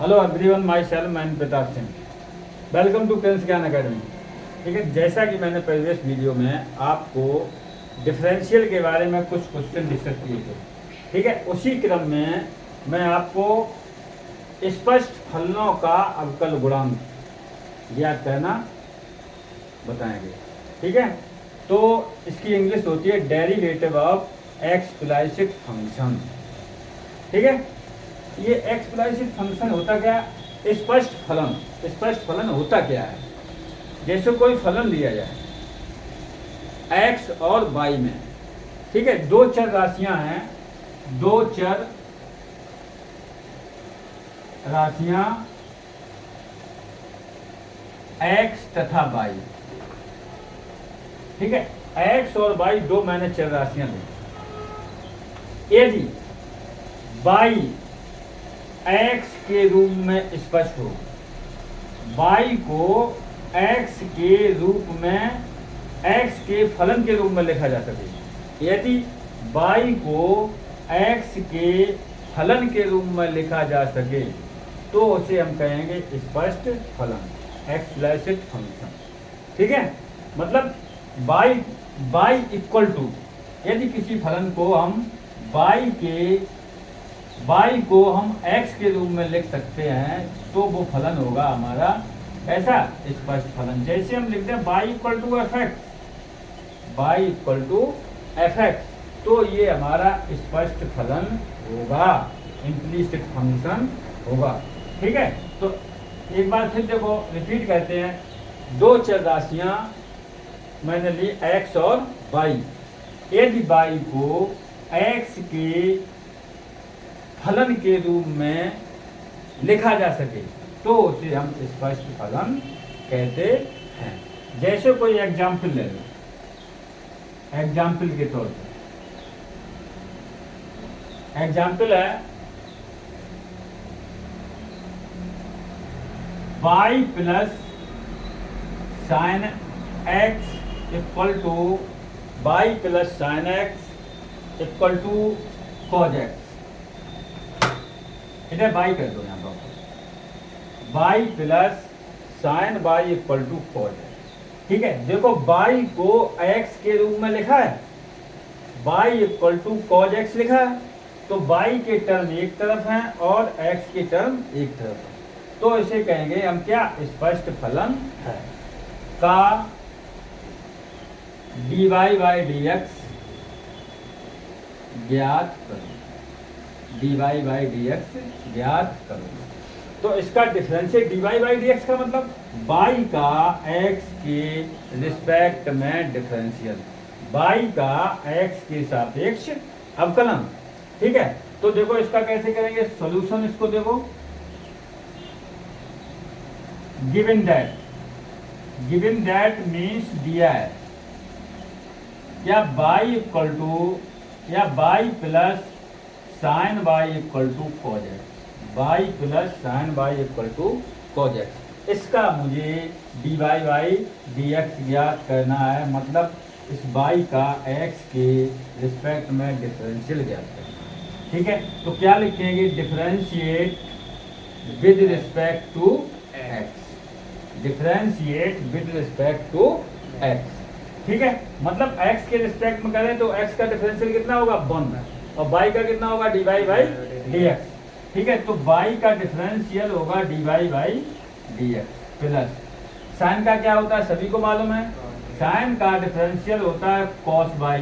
Hello everyone, myself मैं Pratap Singh. Welcome to prince Gyan academy. ठीक है, जैसा कि मैंने प्रीवियस वीडियो में आपको डिफरेंशियल के बारे में कुछ क्वेश्चन डिस्कस किए थे। ठीक है, उसी क्रम में मैं आपको स्पष्ट फलनों का अवकल गुणांक ज्ञात करना बताएंगे। ठीक है, तो इसकी इंग्लिश होती है डेरिवेटिव ऑफ एक्सप्लिसिट फंक्शन। ठीक है, ये एक्सप्लिसिट फंक्शन होता क्या? स्पष्ट फलन। स्पष्ट फलन होता क्या है? जैसे कोई फलन लिया जाए एक्स और वाई में। ठीक है, दो चर राशियां हैं, दो चर राशियां एक्स तथा वाई। ठीक है, एक्स और वाई दो मैंने चर राशियां ली। यदि वाई एक्स के रूप में स्पष्ट हो, वाई को एक्स के रूप में, एक्स के फलन के रूप में लिखा जा सके। यदि वाई को एक्स के फलन के रूप में लिखा जा सके तो उसे हम कहेंगे स्पष्ट फलन, एक्सप्लिसिट फंक्शन। ठीक है, मतलब वाई इक्वल टू, यदि किसी फलन को हम वाई को हम x के रूप में लिख सकते हैं तो वो फलन होगा हमारा ऐसा स्पष्ट फलन। जैसे हम लिखते हैं y equal to F X, तो ये हमारा स्पष्ट फलन होगा, इम्प्लिसिट फंक्शन होगा। ठीक है, तो एक बार फिर देखो, रिपीट करते हैं। दो चर राशियां मैंने ली x और y। यदि y को x के फलन के रूप में लिखा जा सके तो उसे हम स्पष्ट फलन कहते हैं। जैसे कोई एग्जाम्पल ले लो, एग्जाम्पल के तौर पर एग्जाम्पल है y plus sine X equal to Y plus sine X equal to cos X. इधर वाई कर दो, यहाँ पर Y plus sine Y equal to cos X. ठीक है, देखो वाई को एक्स के रूप में लिखा है, Y equal to cos X लिखा है, तो वाई के टर्म एक तरफ हैं और एक्स के टर्म एक तरफ है, तो इसे कहेंगे हम क्या? स्पष्ट फलन है का dy बाई डी एक्स ज्ञात करो, dy बाई डी एक्स ज्ञात करो। तो इसका differentiate dy by D x का मतलब y का x के रिस्पेक्ट में डिफरेंशियल, y का x के सापेक्ष अवकलन। ठीक है, तो देखो इसका कैसे करेंगे सॉल्यूशन। इसको देखो, गिवन दैट मीन्स दिया है या y इक्वल टू या y plus sine Y equal to cos X, Y plus sine Y equal to cos X. इसका मुझे D Y by D X ज्ञात करना है, मतलब इस वाई का एक्स के रिस्पेक्ट में डिफरेंशियल ज्ञात करना है। ठीक है, तो क्या लिखेंगे? Differentiate with respect to X, differentiate with respect to X. ठीक है, मतलब एक्स के रिस्पेक्ट में करें तो एक्स का डिफरेंशियल कितना होगा? 1, और y का कितना होगा? dy by D x. ठीक है, तो y का डिफरेंशियल होगा dy by D x plus sign का क्या होता है सभी को मालूम है, साइन का डिफरेंशियल होता है cos y।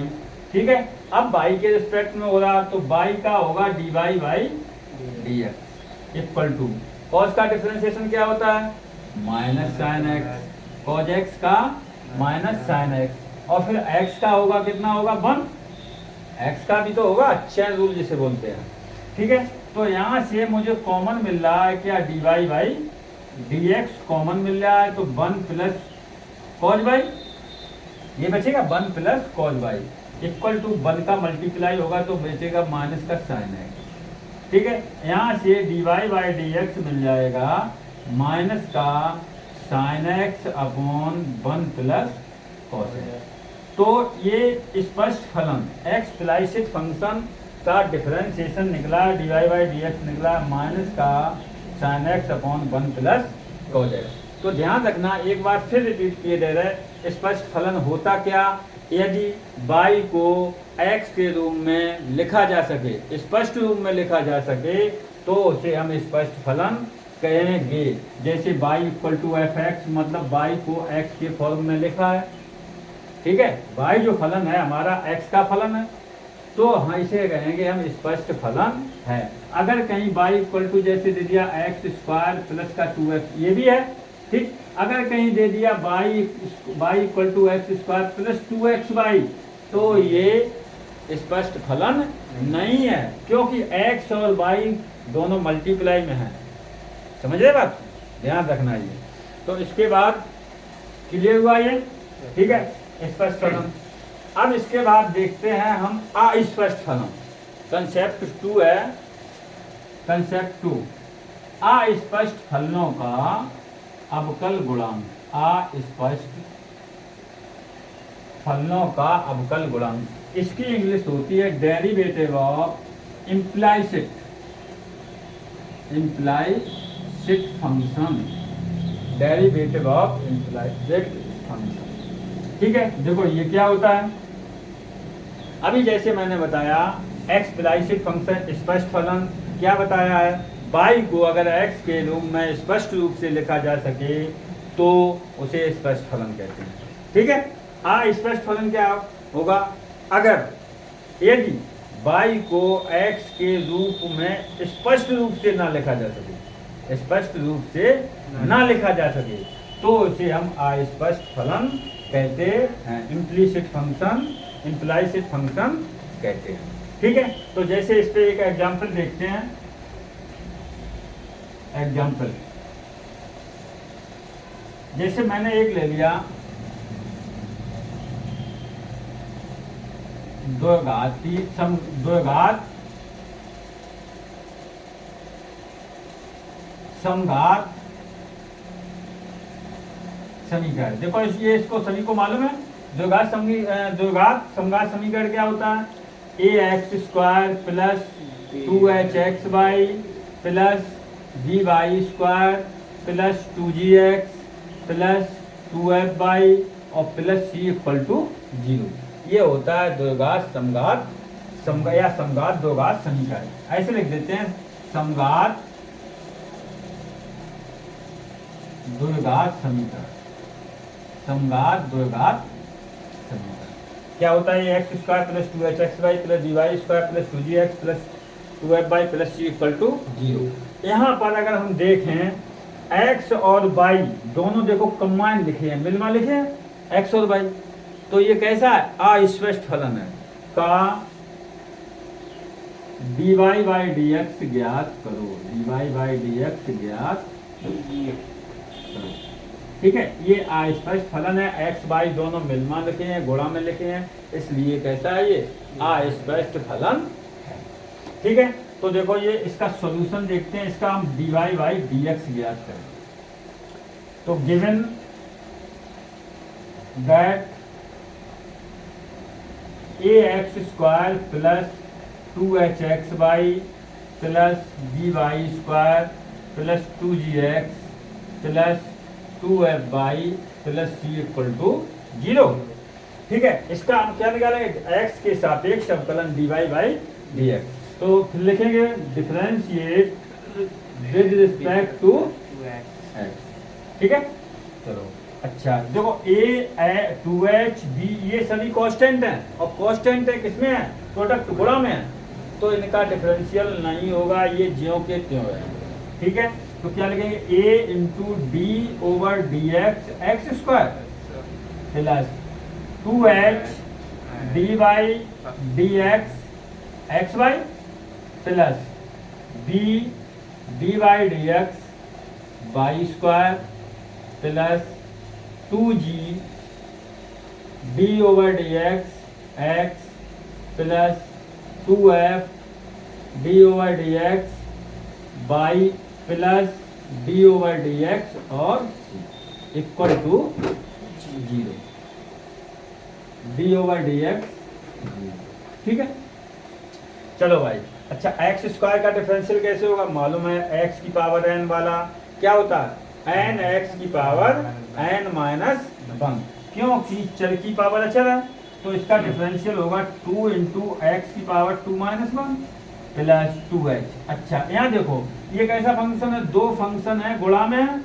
ठीक है, अब y के रिस्पेक्ट में हो रहा तो y का होगा dy by D X equal to cos का डिफरेंशिएशन क्या होता है? Minus sine X, cos x का माइनस साइन एक्स, और फिर x का होगा कितना होगा? 1। x का भी तो होगा, चेन रूल जिसे बोलते हैं। ठीक है, तो यहाँ से मुझे कॉमन मिल रहा है क्या? dy by D X common मिल रहा है, तो 1 प्लस कॉज वाई, ये बचेगा 1 plus cos Y equal to 1 का मल्टीप्लाई होगा तो बचेगा माइनस का साइन एक्स। ठीक है, यहाँ से dy बाई डी एक्स मिल जाएगा माइनस का sine x upon 1 plus cos x. तो ये स्पष्ट फलन एक्सप्लिसिट फंक्शन का डिफरेंशिएशन निकला, dy बाई डी एक्स निकला माइनस का sine x upon 1 plus cos x. तो ध्यान रखना, एक बार फिर रिपीट किए दे रहे, स्पष्ट फलन होता क्या, यदि y को x के रूप में लिखा जा सके, स्पष्ट रूप में लिखा जा सके, तो उसे हम स्पष्ट फलन कहेंगे। जैसे y equal to F X, मतलब y को x के फॉर्म में लिखा है, ठीक है, y जो फलन है हमारा x का फलन है, तो हम इसे कहेंगे हम स्पष्ट फलन है। अगर कहीं y इक्वल टू जैसे दे दिया एक्स स्क्वायर प्लस का 2x, ये भी है, ठीक। अगर कहीं दे दिया y equal to X square plus 2xy, तो ये स्पष्ट फलन नहीं है, क्योंकि x और y दोनों मल्टीप्लाई में है। समझ रहे बात, ध्यान रखना ये। तो इसके बाद क्लियर हुआ ये, ठीक है, स्पष्ट फलन। अब इसके बाद देखते हैं हम अस्पष्ट फलन। कंसेप्ट 2 है, कंसेप्ट 2, अस्पष्ट फलनों का अवकल गुणांक। अस्पष्ट फलनों का अवकल गुणांक, इसकी इंग्लिश होती है derivative of implicit function, derivative of implicit function, ठीक है। देखो ये क्या होता है, अभी जैसे मैंने बताया एक्सप्लाइसिट फंक्शन स्पष्ट फलन, क्या बताया है, y को अगर x के रूप में स्पष्ट रूप से लिखा जा सके तो उसे स्पष्ट फलन कहते हैं, ठीक है। अस्पष्ट फलन क्या होगा, अगर यदि y को x के रूप में स्पष्ट रूप से ना लिखा जा सके, स्पष्ट रूप से ना लिखा जा सके, तो उसे हम अस्पष्ट फलन कहते हैं, इम्प्लिसिट फंक्शन, इम्प्लाइसिट फंक्शन कहते हैं, ठीक है। तो जैसे इस पे एक एग्जांपल देखते हैं, एग्जांपल जैसे मैंने एक ले लिया, द्विघात समघात समीकरण। देखो ये इसको सभी को मालूम है, द्विघात समघात समीकरण क्या होता है, ax square plus 2hxy plus dy square plus 2gx plus 2fy और प्लस c इक्वल टू 0। ये होता है द्विघात समघात या समघात द्विघात समीकरण। ऐसे लिख देते हैं, समघात द्विघात समीकरण, समघात द्विघात समीकरण क्या होता है, X square plus 2hxy plus dy square plus 2gx plus 2fy plus c equal to 0। यहाँ पर अगर हम देखें x और y दोनों देखो कंबाइन लिखे हैं, मिलमा लिखे हैं x और y, तो ये कैसा है, अस्पष्ट फलन है का dy बाई dx ज्ञात करो, dy बाई dx ज्ञात करो, ठीक है। ये अस्पष्ट फलन है, x y दोनों मिलमा लिखे हैं, गुणा में लिखे हैं, इसलिए कैसा है, ये अस्पष्ट फलन है, ठीक है। तो देखो ये इसका सॉल्यूशन देखते हैं, इसका हम dy बाई dx ज्ञात करें। तो given that ax square plus 2hxy plus dy square plus 2gx plus 2fy plus c equal to 0, ठीक है। इसका हम क्या निकालेंगे, x के सापेक्ष अवकलन dy बाई dx। तो फिर लिखेंगे differentiate with respect to x, ठीक है। चलो अच्छा, देखो a 2h b ये सभी कांस्टेंट हैं, और कांस्टेंट है किसमें है, प्रोडक्ट गुणा में है, तो इनका डिफरेंशियल नहीं होगा, ये ज्यों के त्यों है, ठीक है। तो क्या लिखेंगे, a into D over D X square plus 2h dy dx X Y plus b dy dx Y square plus 2g d over dx x plus 2f d over dx y plus d over dx और equal to 0, d over dx, ठीक है। चलो भाई अच्छा x square का differential कैसे होगा, मालूम है एक्स की पावर एन वाला क्या होता है, एन एक्स की पावर एन माइनस वन, क्योंकि चर की पावर अचर है, तो इसका डिफरेंशियल होगा 2 इंटू एक्स की power 2 minus one plus 2h। अच्छा यहाँ देखो ये कैसा फंक्शन है, दो फंक्शन है गुणा में है,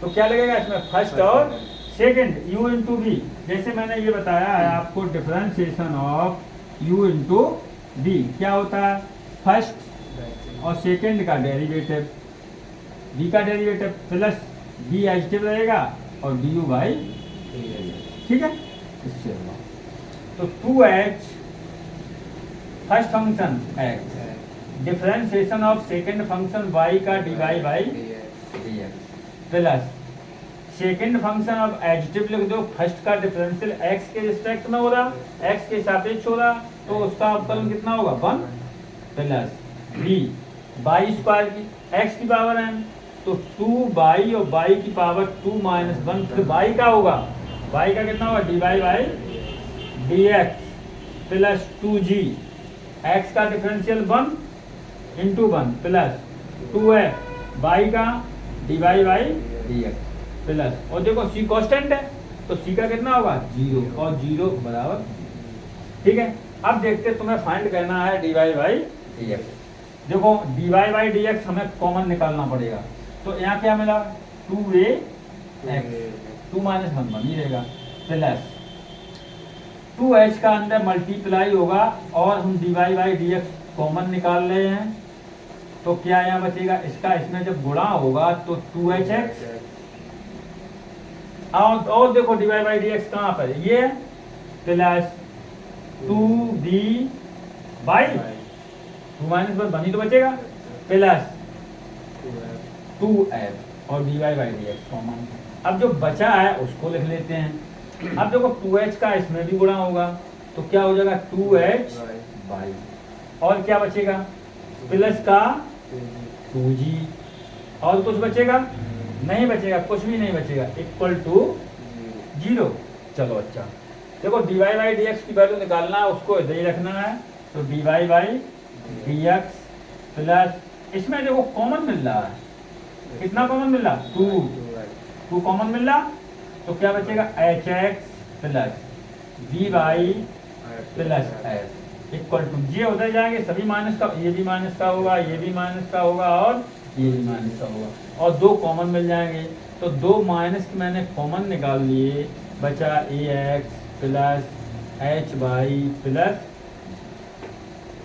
तो क्या लगेगा इसमें फर्स्ट और सेकंड, u इंटू वी, जैसे मैंने ये बताया है आपको differentiation of u into V क्या होता है, फर्स्ट और सेकंड का डेरिवेटिव, v का डेरिवेटिव प्लस v एडिटिव रहेगा और du बाई, ठीक है, इससे होगा तो 2h first function x, differentiation of second function y का dy by dx plus second function of additive लिख दो, फर्स्ट का डिफरेंशियल x के रिस्पेक्ट में हो रहा, x के सापेक्ष हो रहा, तो उसका अवकलन कितना होगा 1 प्लस b बाई स्क्वायर की x की पावर n, तो 2 बाई और बाई की पावर 2 माइनस 1, फिर बाई का होगा, बाई का कितना होगा dy by dx plus 2g, x का differential 1 into 1 plus 2f by का dy बाई dx प्लस, और देखो c कांस्टेंट है तो c का कितना होगा 0 और 0 बराबर, ठीक है। अब देखते तुम्हें फाइंड करना है dy बाई dx, देखो dy बाई dx हमें कॉमन निकालना पड़ेगा, तो यहाँ क्या मिला 2ax 2 माइनस 1 बन ही रहेगा प्लस 2h का अंदर मल्टीप्लाई होगा और हम dy बाई dx कॉमन निकाल रहे हैं, तो क्या यहाँ बचेगा, इसका इसमें जब गुणा होगा तो 2hx, और देखो dy बाई dx कहाँ पर ये प्लस 2b बाई 2 माइनस 1 बनी तो बचेगा प्लस 2f और dy बाई dx कॉमन। अब जो बचा है उसको लिख लेते हैं, अब देखो 2h का इसमें भी गुणा होगा तो क्या हो जाएगा 2h बाई, और क्या बचेगा प्लस का 2g, और कुछ बचेगा नहीं बचेगा, कुछ भी नहीं बचेगा, इक्वल टू 0। चलो अच्छा देखो dy बाई dx की वैल्यू निकालना है, उसको इधर ही रखना है, तो dy बाई dx प्लस इसमें देखो कॉमन मिल रहा है, कितना कॉमन मिल रहा 2 कॉमन मिल रहा, तो क्या बचेगा hx plus v by plus f equal to, ये उधर जाएंगे सभी माइनस का, ये भी माइनस का होगा, ये भी माइनस का होगा और ये भी माइनस का होगा, और 2 कॉमन मिल जाएंगे, तो 2 माइनस की मैंने कॉमन निकाल लिए, बचा ax plus h by plus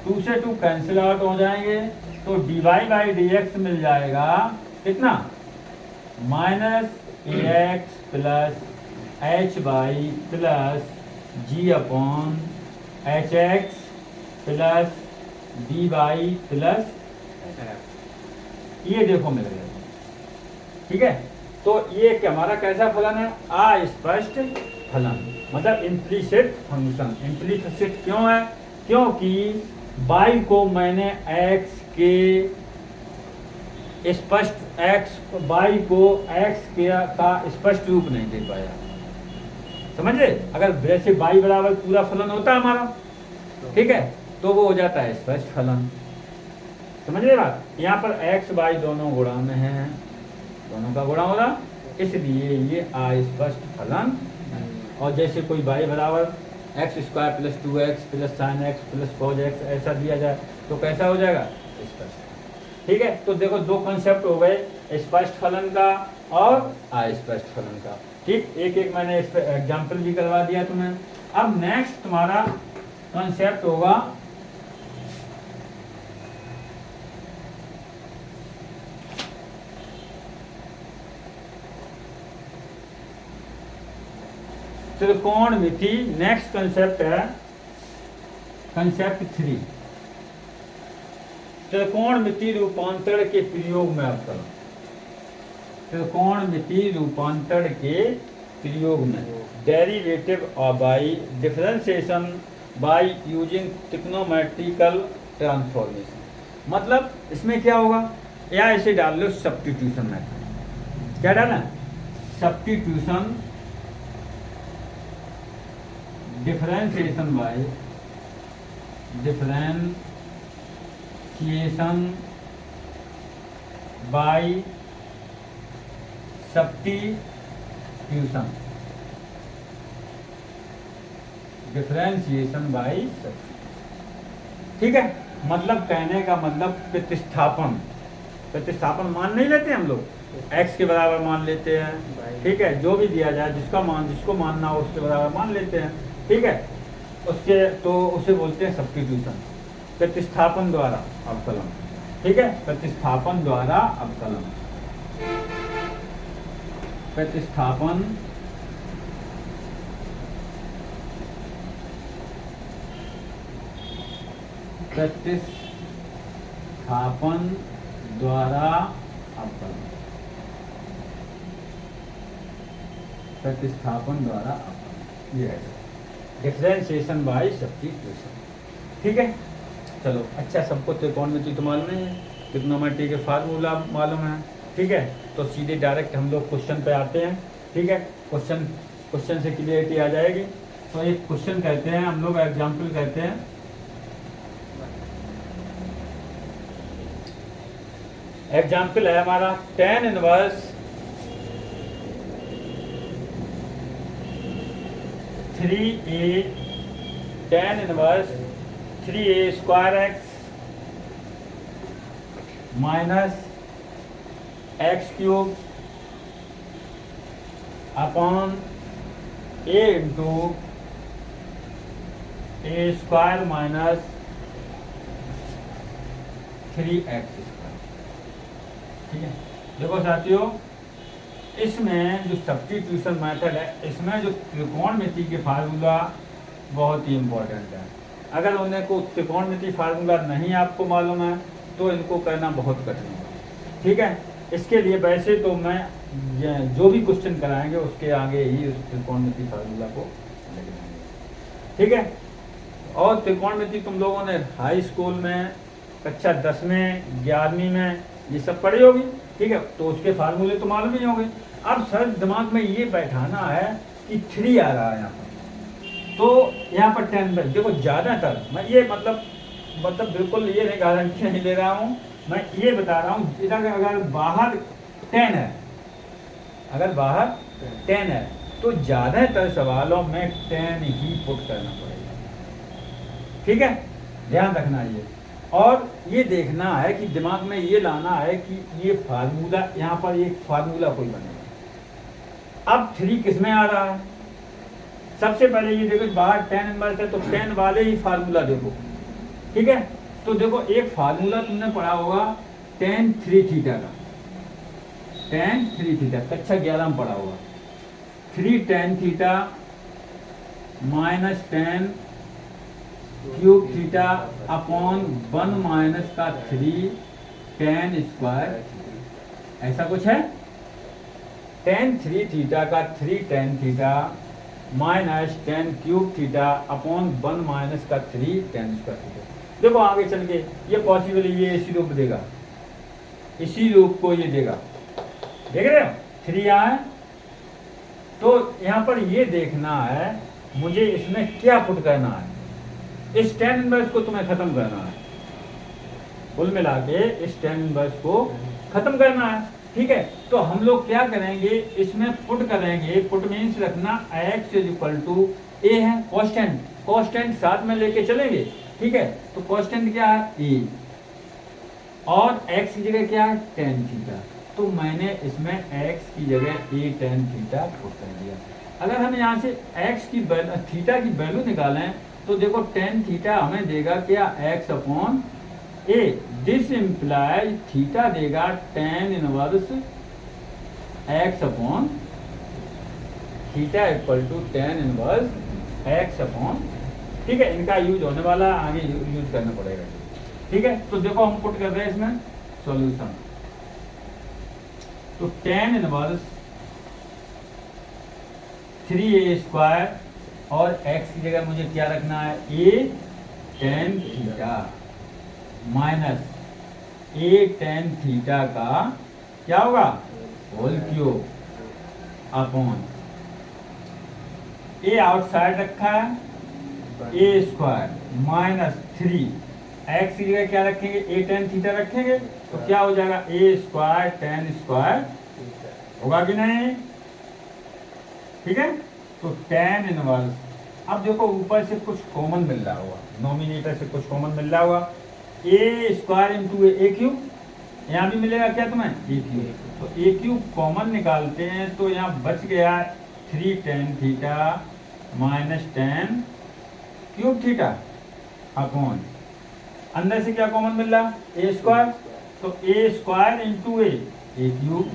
2 से 2 कैंसिल आउट हो जाएंगे, तो dy बाई dx मिल जाएगा कितना minus ax plus h by plus g upon hx plus d by plus, ये देखो मिल गया, ठीक है। तो ये क्या हमारा कैसा फलन है, अस्पष्ट फलन, मतलब इम्प्लीसिट फंक्शन। इम्प्लीसिट क्यों है, क्योंकि y को मैंने x के स्पष्ट y को x के का स्पष्ट रूप नहीं दे पाया, समझे, अगर वैसे y बराबर पूरा फलन होता हमारा, ठीक है, तो वो हो जाता है स्पष्ट फलन, समझ रहे बात। यहाँ पर x y दोनों गुणा में है, दोनों का गुणा हो रहा, इसलिए ये अस्पष्ट फलन। और जैसे कोई y बराबर x square plus 2x plus sine x plus cos x ऐसा दिया जाए तो कैसा हो जाएगा स्पष्ट, ठीक है। तो देखो 2 कॉन्सेप्ट हो गए, स्पष्ट फलन का और अस्पष्ट फलन का, ठीक। एक एक मैंने इस पर एग्जाम्पल भी करवा दिया तुम्हें। अब नेक्स्ट तुम्हारा कॉन्सेप्ट होगा त्रिकोणमिति। नेक्स्ट कंसेप्ट है कंसेप्ट 3, त्रिकोणमिति रूपांतरण के प्रयोग में अवकलन। त्रिकोणमिति रूपांतरण के प्रयोग में derivative by differentiation by using trigonometrical transformation. मतलब इसमें क्या होगा, या ऐसे डाल लो सब्स्टिट्यूशन मेथड। क्या डालना, substitution differentiation by differentiation differentiation by substitution, differentiation by substitution. ठीक है, मतलब कहने का मतलब प्रतिस्थापन, प्रतिस्थापन मान नहीं लेते हम लोग, x के बराबर मान लेते हैं। ठीक है, जो भी दिया जाए जिसका मान जिसको मानना हो उसके बराबर मान लेते हैं। ठीक है, उसके तो उसे बोलते हैं सब्स्टिट्यूशन, प्रतिस्थापन द्वारा अवकलन। ठीक है, प्रतिस्थापन द्वारा अवकलन, प्रतिस्थापन प्रतिस्थापन द्वारा अवकलन, प्रतिस्थापन द्वारा अवकलन, ये है डिफरेंशिएशन बाय सब्स्टिट्यूशन। ठीक है, चलो अच्छा, सबको त्रिकोणमिति तो मालूम है, ट्रिग्नोमेट्री के फार्मूला मालूम है। ठीक है, तो सीधे डायरेक्ट हम लोग क्वेश्चन पे आते हैं। ठीक है, क्वेश्चन से क्लियरिटी आ जाएगी। तो एक क्वेश्चन कहते हैं हम लोग, एग्जाम्पल कहते हैं, एग्जाम्पल है हमारा tan inverse 3a, tan inverse 3a square x minus x cube upon a into a square minus 3x। ठीक है, देखो साथियों, इसमें जो सब्स्टिट्यूशन मेथड है, इसमें जो त्रिकोणमिति के फार्मूला बहुत ही इम्पोर्टेंट है। अगर उन्हें को त्रिकोणमिति फार्मूला नहीं आपको मालूम है तो इनको करना बहुत कठिन है। ठीक है, इसके लिए वैसे तो मैं जो भी क्वेश्चन कराएंगे उसके आगे ही उस त्रिकोणमिति फार्मूला को लगाएंगे। ठीक है, और त्रिकोणमिति तुम लोगों ने हाई स्कूल में कक्षा 10 में 11वीं में ये सब पढ़ी होगी। ठीक है, तो उसके फार्मूले तो मालूम ही होंगे। अब सर दिमाग में ये बैठाना है कि 3 आ रहा है यहाँ पर, तो यहाँ पर 10 पर देखो, ज़्यादातर मैं ये मतलब बिल्कुल ये नहीं गारंटी नहीं ले रहा हूँ, मैं ये बता रहा हूँ, इधर अगर बाहर 10 है, अगर बाहर 10 है तो ज़्यादातर सवालों में 10 ही पुट करना पड़ेगा। ठीक है, ध्यान रखना ये, और ये देखना है कि दिमाग में ये लाना है कि ये फार्मूला, यहाँ पर एक फार्मूला कोई बनेगा। अब 3 किस में आ रहा है, सबसे पहले ये देखो, बाहर tan इनवर्स है तो tan वाले ही फार्मूला देखो। ठीक है, तो देखो एक फार्मूला तुमने पढ़ा होगा tan 3 थीटा का, tan 3 थीटा कक्षा 11 में पढ़ा होगा, 3 tan theta minus tan cube theta upon 1 minus का 3 tan स्क्वायर, ऐसा कुछ है। tan 3 थीटा का 3 tan theta minus tan cube theta upon 1 minus का 3 tan स्क्वायर थीटा। देखो आगे चल के ये पॉसिबल, ये इसी रूप देगा, इसी रूप को ये देगा, देख रहे हो 3 आए। तो यहाँ पर ये देखना है मुझे इसमें क्या पुट करना है, इस tan इनवर्स को तुम्हें खत्म करना है, कुल मिला के इस tan इनवर्स को खत्म करना है। ठीक है, तो हम लोग क्या करेंगे, इसमें पुट करेंगे, पुट मीन्स रखना x is equal to a है, कांस्टेंट, कांस्टेंट साथ में लेके चलेंगे। ठीक है, तो कांस्टेंट क्या है a, और x की जगह क्या है tan थीटा, तो मैंने इसमें x की जगह a tan थीटा पुट कर दिया। अगर हम यहाँ से x की थीटा की वैल्यू निकालें तो देखो tan थीटा हमें देगा क्या, x upon a, this implies theta देगा tan inverse x upon theta equal to tan inverse x upon. ठीक है, इनका यूज होने वाला, आगे यूज करना पड़ेगा। ठीक है, तो देखो हम पुट कर रहे हैं इसमें सॉल्यूशन, तो tan इनवर्स 3a स्क्वायर और x की जगह मुझे क्या रखना है, a tan theta minus a tan theta का क्या होगा whole cube upon a outside रखा है a स्क्वायर माइनस 3 एक्स की जगह क्या रखेंगे, ए टेन थीटा रखेंगे, तो क्या हो जाएगा, ए स्क्वायर टेन स्क्वायर होगा कि नहीं, ठीक है। तो टेन इनवर्स, अब देखो ऊपर से कुछ कॉमन मिल रहा होगा, नोमिनेटर से कुछ कॉमन मिल रहा होगा, ए स्क्वायर इंटू ए क्यूब, यहाँ भी मिलेगा क्या तुम्हें, ए क्यूब, तो ए क्यूब कॉमन निकालते हैं तो यहाँ बच गया 3 tan theta minus ten cube theta upon, अंदर से क्या कॉमन मिल रहा, ए स्क्वायर, तो A square into A cube,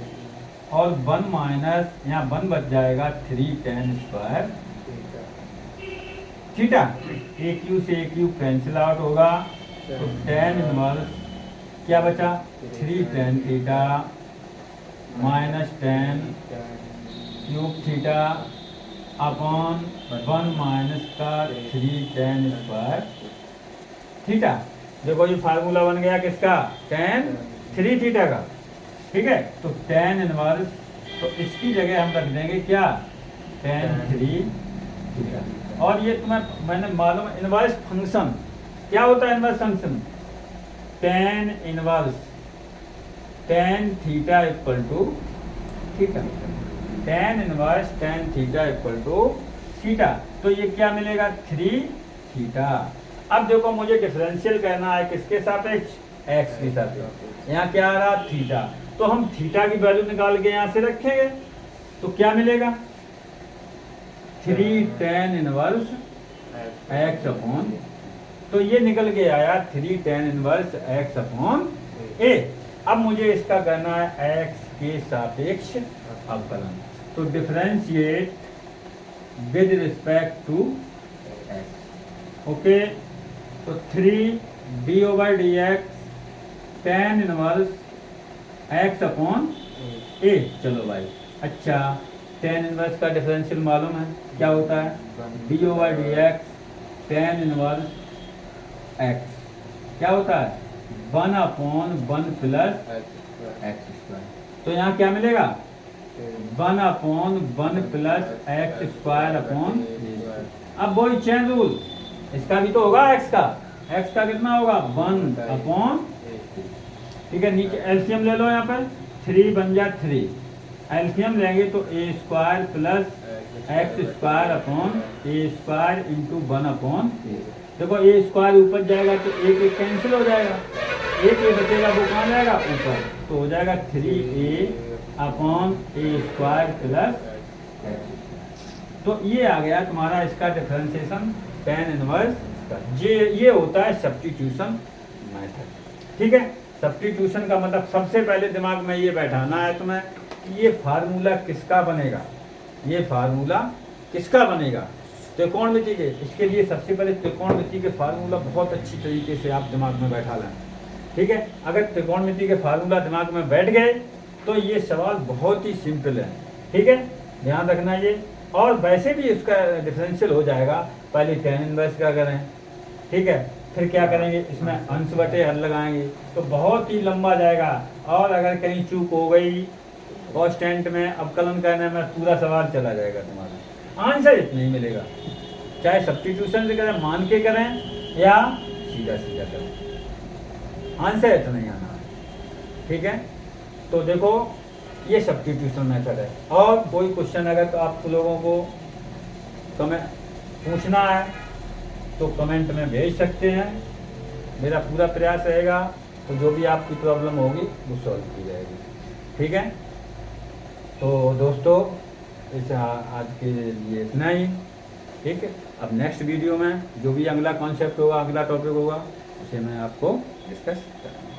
और 1 माइनस यहाँ 1 बच जाएगा 3 टेन स्क्वायर थीटा, ए क्यू से ए क्यूब कैंसिल आउट होगा, तो टेन इनवर्स क्या बचा 3 tan theta minus ten cube theta upon 1 minus का 3 टेन स्क्वायर थीटा। देखो ये फार्मूला बन गया किसका, टेन 3 थीटा का, ठीक है। तो टेन इनवर्स, तो इसकी जगह हम रख देंगे क्या, टेन 3 थीटा, और ये तुम्हें मैंने मालूम, इनवर्स फंक्शन क्या होता है, inverse function tan inverse tan theta equal to theta, tan inverse tan theta equal to theta, तो ये क्या मिलेगा 3 थीटा। अब देखो मुझे डिफरेंशियल करना है किसके सापेक्ष, एक्स के सापेक्ष, यहाँ क्या आ रहा थीटा, तो हम थीटा की वैल्यू निकाल के यहाँ से रखेंगे, तो क्या मिलेगा 3 टेन इनवर्स एक्स अपॉन, तो ये निकल के आया 3 टेन इनवर्स एक्स अपॉन ए। अब मुझे इसका करना है एक्स के सापेक्ष अवकलन, तो differentiate with respect to X, okay. तो 3 D over D X tan inverse X upon A, चलो भाई, अच्छा टेन इनवर्स का डिफरेंशियल मालूम है क्या होता है, D over D X tan inverse x क्या होता है 1 अपॉन 1 प्लस एक्स स्क्वायर, तो यहाँ क्या मिलेगा 1 upon 1 plus X square upon, अब वही चेन रूल, इसका भी तो होगा एक्स का कितना होगा 1 अपॉन, ठीक है। नीचे एलसीएम ले लो, यहाँ पर 3 बन जा 3, एलसीएम लेंगे तो A square plus X square upon A square into 1 upon, देखो ए स्क्वायर ऊपर जाएगा तो एक कैंसिल हो जाएगा, एक ए बचेगा वो कहाँ जाएगा ऊपर, तो हो जाएगा 3a upon A square plus, तो ये आ गया तुम्हारा इसका डिफरेंशिएशन टेन इनवर्स, ये होता है सब्स्टिट्यूशन मेथड, ठीक है। सब्स्टिट्यूशन का मतलब सबसे पहले दिमाग में ये बैठाना है तुम्हें कि ये फार्मूला किसका बनेगा, ये फार्मूला किसका बनेगा, त्रिकोणमिति के। इसके लिए सबसे पहले त्रिकोणमिति के फार्मूला बहुत अच्छी तरीके से आप दिमाग में बैठा लें, ठीक है। अगर त्रिकोणमिति के फार्मूला दिमाग में बैठ गए तो ये सवाल बहुत ही सिंपल है, ठीक है, ध्यान रखना ये। और वैसे भी इसका डिफरेंशियल हो जाएगा, पहले टेन इनवर्स का करें, ठीक है, फिर क्या करेंगे इसमें अंश बटे हर लगाएंगे, तो बहुत ही लंबा जाएगा, और अगर कहीं चूक हो गई कांस्टेंट में अवकलन करने में पूरा सवाल चला जाएगा तुम्हारा, आंसर इतना ही मिलेगा, चाहे सब्स्टिट्यूशन से करें, मान के करें या सीधा सीधा करें, आंसर इतना ही आना है, ठीक है। तो देखो ये सब्स्टिट्यूशन मेथड है, और कोई क्वेश्चन अगर तो आप लोगों को कमेंट पूछना है तो कमेंट में भेज सकते हैं, मेरा पूरा प्रयास रहेगा, तो जो भी आपकी प्रॉब्लम होगी वो सॉल्व की जाएगी, ठीक है। तो दोस्तों इस आज के लिए इतना ही, ठीक है। अब नेक्स्ट वीडियो में जो भी अगला कॉन्सेप्ट होगा, अगला टॉपिक होगा, उसे मैं आपको डिस्कस करूँगा।